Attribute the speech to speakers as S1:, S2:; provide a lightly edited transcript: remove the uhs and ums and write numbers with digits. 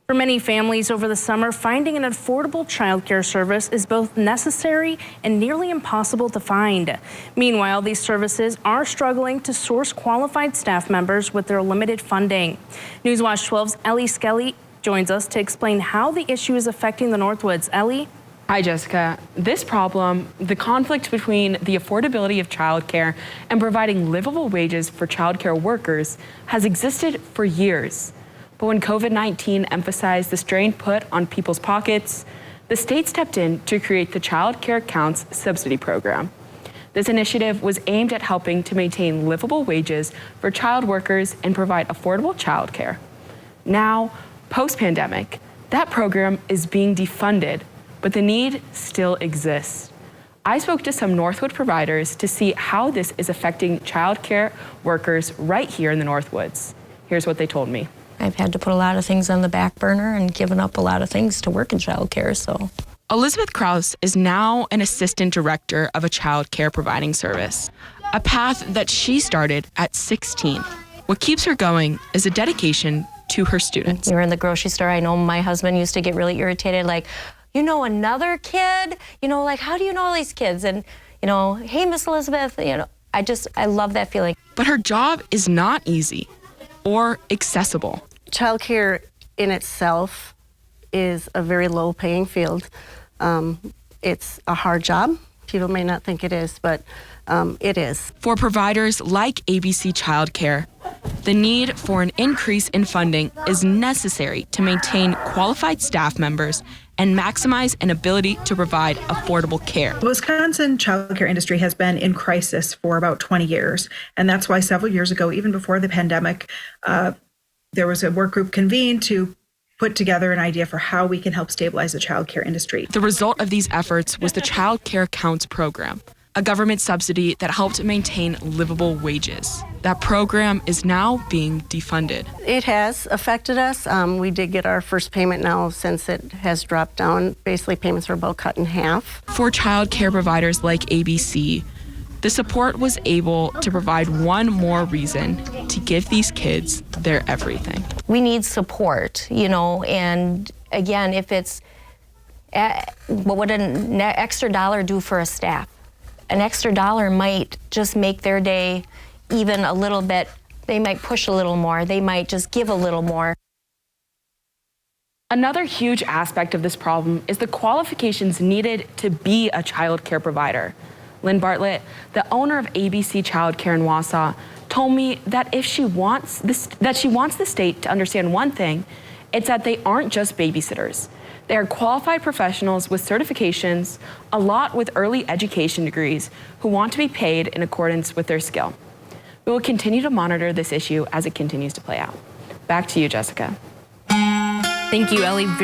S1: For many families over the summer, finding an affordable childcare service is both necessary and nearly impossible to find. Meanwhile, these services are struggling to source qualified staff members with their limited funding. Newswatch 12's Ellie Skelly joins us to explain how the issue is affecting the Northwoods. Ellie?
S2: Hi, Jessica. This problem, the conflict between the affordability of childcare and providing livable wages for childcare workers, has existed for years. But when COVID-19 emphasized the strain put on people's pockets, the state stepped in to create the Child Care Counts subsidy program. This initiative was aimed at helping to maintain livable wages for child workers and provide affordable childcare. Now, post-pandemic, that program is being defunded, but the need still exists. I spoke to some Northwood providers to see how this is affecting childcare workers right here in the Northwoods. Here's what they told me.
S3: I've had to put a lot of things on the back burner and given up a lot of things to work in childcare, so.
S2: Elizabeth Krause is now an assistant director of a child care providing service, a path that she started at 16. What keeps her going is a dedication to her students.
S3: You're in the grocery store. I know my husband used to get really irritated, like, you know, another kid? You know, like, how do you know all these kids? And, you know, hey, Miss Elizabeth, you know, I love that feeling.
S2: But her job is not easy or accessible.
S4: Childcare in itself is a very low paying field. It's a hard job. People may not think it is, but it is.
S2: For providers like ABC Childcare, the need for an increase in funding is necessary to maintain qualified staff members and maximize an ability to provide affordable care.
S5: The Wisconsin childcare industry has been in crisis for about 20 years, and that's why several years ago, even before the pandemic, there was a work group convened to put together an idea for how we can help stabilize the childcare industry.
S2: The result of these efforts was the Child Care Counts program, a government subsidy that helped maintain livable wages. That program is now being defunded.
S4: It has affected us. We did get our first payment now since it has dropped down. Basically, payments were about cut in half.
S2: For child care providers like ABC, the support was able to provide one more reason to give these kids their everything.
S3: We need support, you know, and again, if it's, what would an extra dollar do for a staff? An extra dollar might just make their day even a little bit. They might push a little more. They might just give a little more.
S2: Another huge aspect of this problem is the qualifications needed to be a child care provider. Lynn Bartlett, the owner of ABC Childcare in Wausau, told me that if she wants the state to understand one thing, it's that they aren't just babysitters. They are qualified professionals with certifications, a lot with early education degrees, who want to be paid in accordance with their skill. We will continue to monitor this issue as it continues to play out. Back to you, Jessica.
S1: Thank you, Ellie.